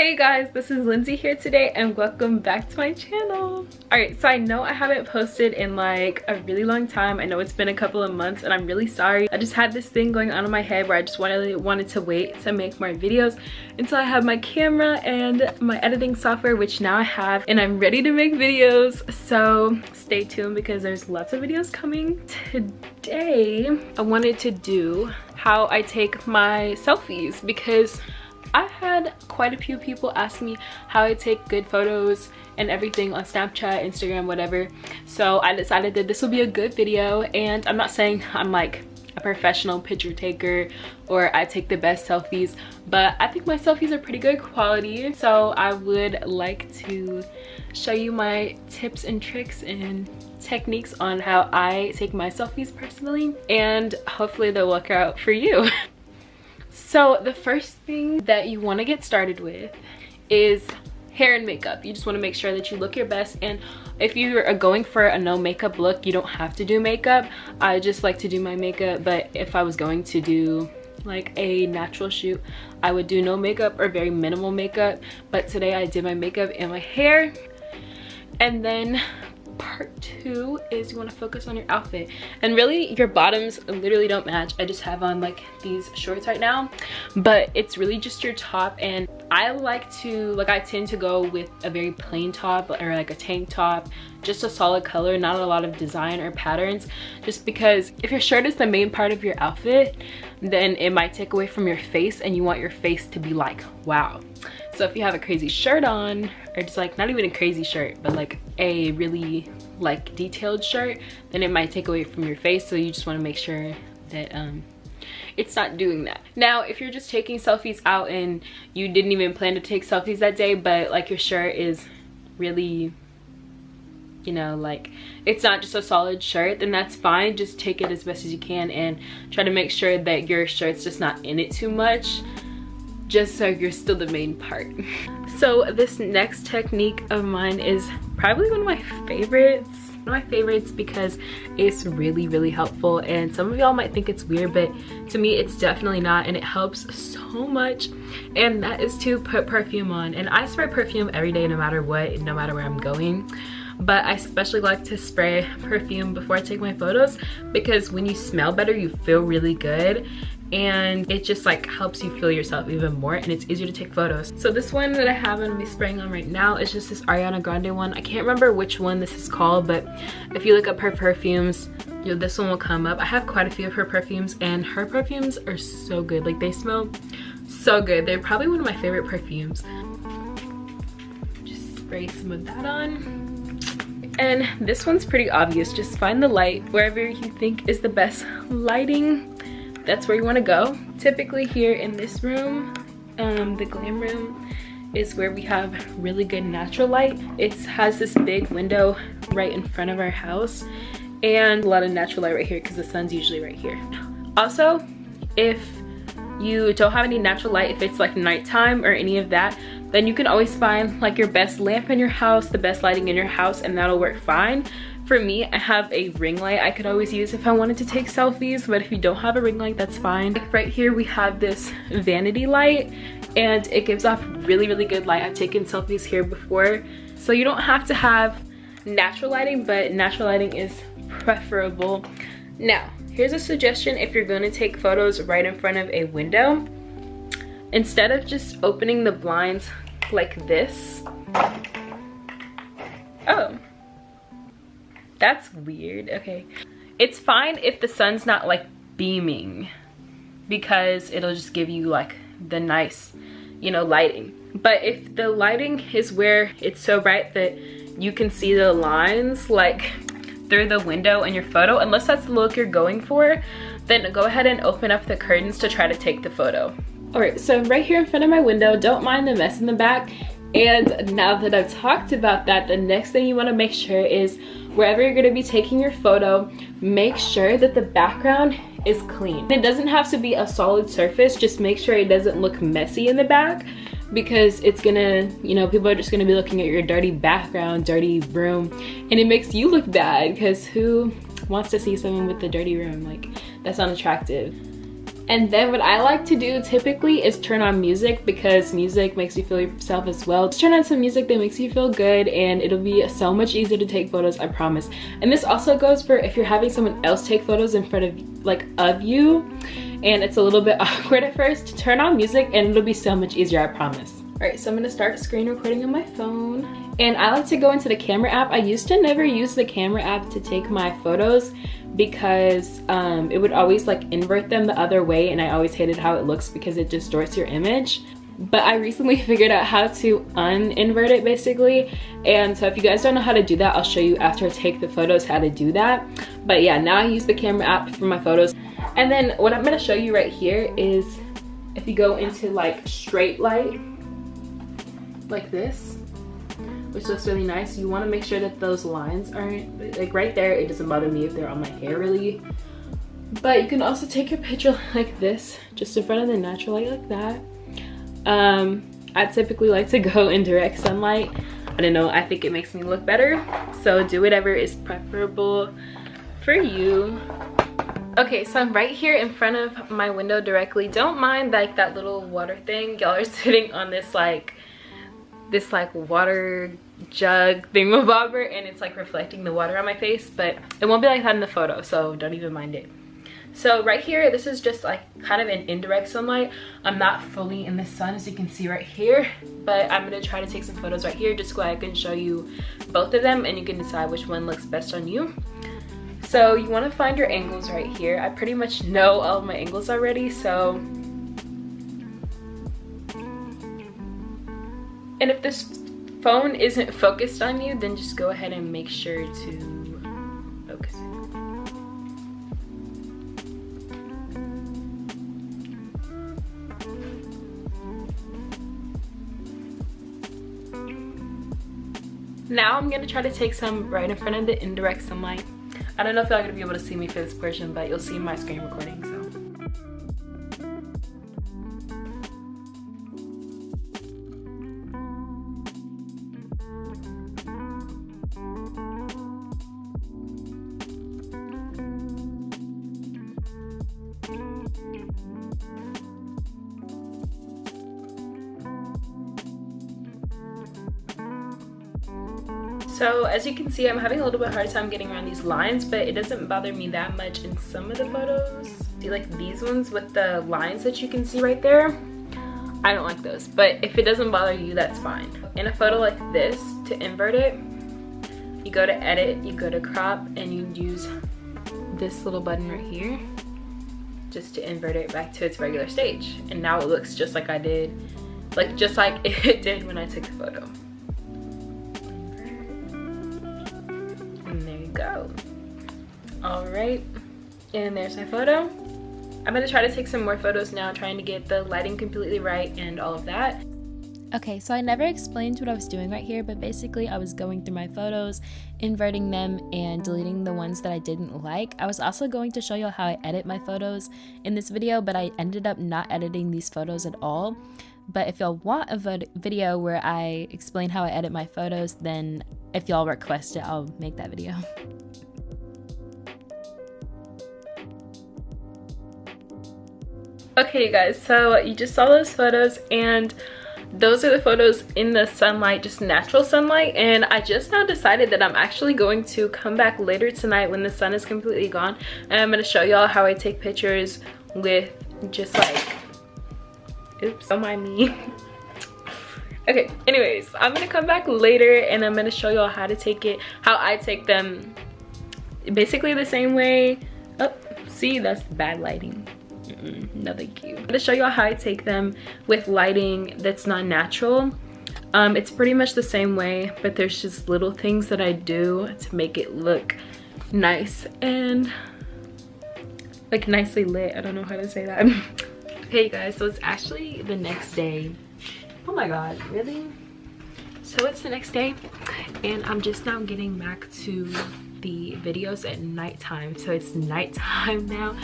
Hey guys, this is Lindsay here today and welcome back to my channel. Alright, so I know I haven't posted in like a really long time. I know it's been a couple of months and I'm really sorry. I just had this thing going on in my head where I just wanted to wait to make more videos until I have my camera and my editing software, which now I have, and I'm ready to make videos. So stay tuned because there's lots of videos coming. Today I wanted to do how I take my selfies because I've had quite a few people ask me how I take good photos and everything on Snapchat, Instagram, whatever. So I decided that this will be a good video, and I'm not saying I'm like a professional picture taker or I take the best selfies, but I think my selfies are pretty good quality. So I would like to show you my tips and tricks and techniques on how I take my selfies personally, and hopefully they'll work out for you. So the first thing that you want to get started with is hair and makeup. You just want to make sure that you look your best, and if you are going for a no makeup look, you don't have to do makeup. I just like to do my makeup, but if I was going to do like a natural shoot, I would do no makeup or very minimal makeup. But today I did my makeup and my hair. And then part two is you want to focus on your outfit, and really your bottoms literally don't match. I just have on like these shorts right now, but it's really just your top. And I like to I tend to go with a very plain top or like a tank top, just a solid color, not a lot of design or patterns, just because if your shirt is the main part of your outfit, then it might take away from your face, and you want your face to be like wow. So if you have a crazy shirt on, or just like not even a crazy shirt, but like a really like detailed shirt, then it might take away from your face. So you just want to make sure that it's not doing that. Now if you're just taking selfies out and you didn't even plan to take selfies that day, but like your shirt is really, you know, like it's not just a solid shirt, then that's fine. Just take it as best as you can and try to make sure that your shirt's just not in it too much, just so you're still the main part. So this next technique of mine is probably one of my favorites. Because it's really helpful, and some of y'all might think it's weird, but to me it's definitely not, and it helps so much. And that is to put perfume on. And I spray perfume every day no matter what, no matter where I'm going. But I especially like to spray perfume before I take my photos, because when you smell better, you feel really good, and it just like helps you feel yourself even more, and it's easier to take photos. So this one that I have and be spraying on right now is just this Ariana Grande one. I can't remember which one this is called, but if you look up her perfumes, this one will come up. I have quite a few of her perfumes, and her perfumes are so good. Like, they smell so good. They're probably one of my favorite perfumes. Just spray some of that on. And this one's pretty obvious. Just find the light wherever you think is the best lighting. That's where you want to go. Typically here in this room, the glam room, is where we have really good natural light. It has this big window right in front of our house, and a lot of natural light right here because the sun's usually right here. Also, if you don't have any natural light, if it's like nighttime or any of that, then you can always find like your best lamp in your house, the best lighting in your house, and that'll work fine. For me, I have a ring light I could always use if I wanted to take selfies, but if you don't have a ring light, that's fine. Like right here we have this vanity light, and it gives off really good light. I've taken selfies here before, so you don't have to have natural lighting, but natural lighting is preferable. Now here's a suggestion: if you're going to take photos right in front of a window, instead of just opening the blinds like this, oh, that's weird. Okay, it's fine if the sun's not like beaming, because it'll just give you like the nice, you know, lighting. But if the lighting is where it's so bright that you can see the lines like through the window in your photo, unless that's the look you're going for, then go ahead and open up the curtains to try to take the photo. All right, so right here in front of my window, don't mind the mess in the back. And now that I've talked about that, the next thing you want to make sure is wherever you're going to be taking your photo, make sure that the background is clean. It doesn't have to be a solid surface, just make sure it doesn't look messy in the back, because it's gonna, you know, people are just gonna be looking at your dirty background, dirty room, and it makes you look bad, because who wants to see someone with a dirty room? Like, that's unattractive. And then what I like to do typically is turn on music, because music makes you feel yourself as well. Just turn on some music that makes you feel good, and it'll be so much easier to take photos, I promise. And this also goes for if you're having someone else take photos in front of you, and it's a little bit awkward at first, turn on music and it'll be so much easier, I promise. All right, so I'm gonna start screen recording on my phone. And I like to go into the camera app. I used to never use the camera app to take my photos because it would always like invert them the other way, and I always hated how it looks because it distorts your image. But I recently figured out how to un-invert it basically. And so if you guys don't know how to do that, I'll show you after I take the photos how to do that. But yeah, now I use the camera app for my photos. And then what I'm gonna show you right here is if you go into like straight light, like this, which looks really nice, you want to make sure that those lines aren't like right there. It doesn't bother me if they're on my hair really, but you can also take your picture like this, just in front of the natural light like that. I typically like to go in direct sunlight. I don't know, I think it makes me look better, so do whatever is preferable for you. Okay, so I'm right here in front of my window directly. Don't mind like that little water thing. Y'all are sitting on this like water jug thingamabobber, and it's like reflecting the water on my face, but it won't be like that in the photo, so don't even mind it. So right here, this is just like kind of an indirect sunlight. I'm not fully in the sun, as you can see right here, but I'm gonna try to take some photos right here just so I can show you both of them and you can decide which one looks best on you. So you want to find your angles right here. I pretty much know all of my angles already, so and if this phone isn't focused on you, then just go ahead and make sure to focus it. Now I'm gonna try to take some right in front of the indirect sunlight. I don't know if y'all are gonna be able to see me for this portion, but you'll see my screen recording, so. So as you can see, I'm having a little bit hard time getting around these lines, but it doesn't bother me that much in some of the photos. See, like these ones with the lines that you can see right there, I don't like those, but if it doesn't bother you, that's fine. In a photo like this, to invert it, you go to edit, you go to crop, and you use this little button right here just to invert it back to its regular stage. And now it looks just like I did, like just like it did when I took the photo. And there you go. All right, and there's my photo. I'm gonna try to take some more photos now, trying to get the lighting completely right and all of that. Okay, so I never explained what I was doing right here, but basically I was going through my photos, inverting them, and deleting the ones that I didn't like. I was also going to show you how I edit my photos in this video, but I ended up not editing these photos at all. But if y'all want a video where I explain how I edit my photos, then if y'all request it, I'll make that video. Okay, you guys, so you just saw those photos, and those are the photos in the sunlight, just natural sunlight. And I just now decided that I'm actually going to come back later tonight when the sun is completely gone, and I'm going to show y'all how I take pictures with just like, oops, don't mind me. Okay, anyways, I'm going to come back later and I'm going to show y'all how to take it, how I take them basically the same way. Oh, see, that's bad lighting. No thank you. I'm gonna show y'all how I take them with lighting that's not natural. It's pretty much the same way, but there's just little things that I do to make it look nice and like nicely lit. I don't know how to say that. Okay, you guys, so it's actually the next day. Oh my god, really? So it's the next day, and I'm just now getting back to the videos at nighttime. So it's nighttime now,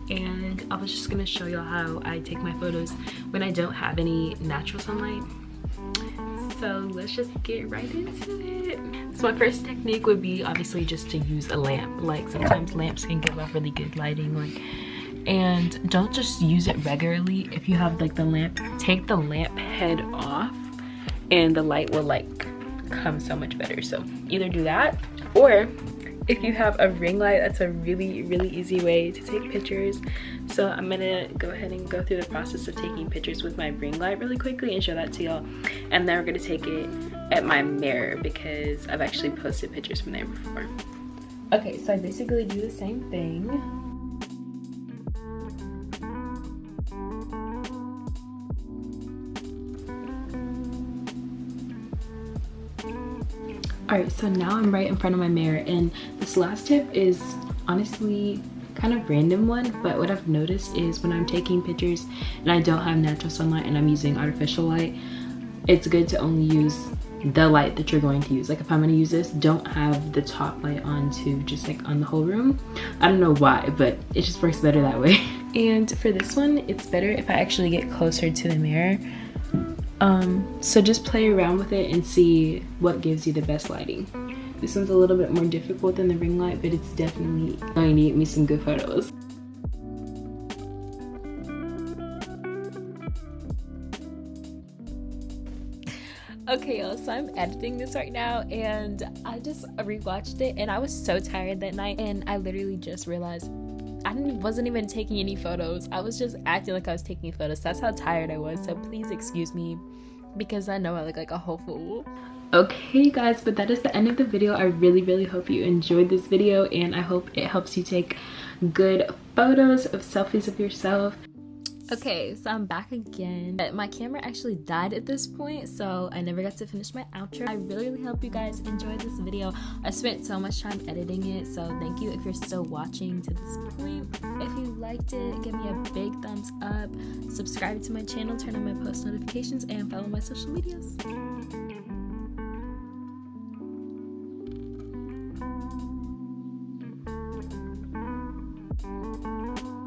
and I was just gonna show y'all how I take my photos when I don't have any natural sunlight. So let's just get right into it. So my first technique would be obviously just to use a lamp. Like sometimes lamps can give off really good lighting, like And don't just use it regularly. If you have like the lamp, take the lamp head off and the light will like come so much better. So either do that, or if you have a ring light, that's a really easy way to take pictures. So I'm gonna go ahead and go through the process of taking pictures with my ring light really quickly and show that to y'all. And then we're gonna take it at my mirror because I've actually posted pictures from there before. Okay, so I basically do the same thing. Alright, so now I'm right in front of my mirror, and this last tip is honestly kind of random one, but what I've noticed is when I'm taking pictures and I don't have natural sunlight and I'm using artificial light, it's good to only use the light that you're going to use. Like if I'm going to use this, don't have the top light on to just like on the whole room. I don't know why, but it just works better that way. And for this one, it's better if I actually get closer to the mirror. So just play around with it and see what gives you the best lighting. This one's a little bit more difficult than the ring light, but it's definitely going to get me some good photos. Okay, y'all, so I'm editing this right now and I just rewatched it and I was so tired that night, and I literally just realized I wasn't even taking any photos. I was just acting like I was taking photos. That's how tired I was. So please excuse me because I know I look like a whole fool. Okay guys, but that is the end of the video. I really hope you enjoyed this video, and I hope it helps you take good photos of selfies of yourself. Okay, so I'm back again. My camera actually died at this point, so I never got to finish my outro. I really hope you guys enjoyed this video. I spent so much time editing it, so thank you if you're still watching to this point. If you liked it, give me a big thumbs up, subscribe to my channel, turn on my post notifications, and follow my social medias.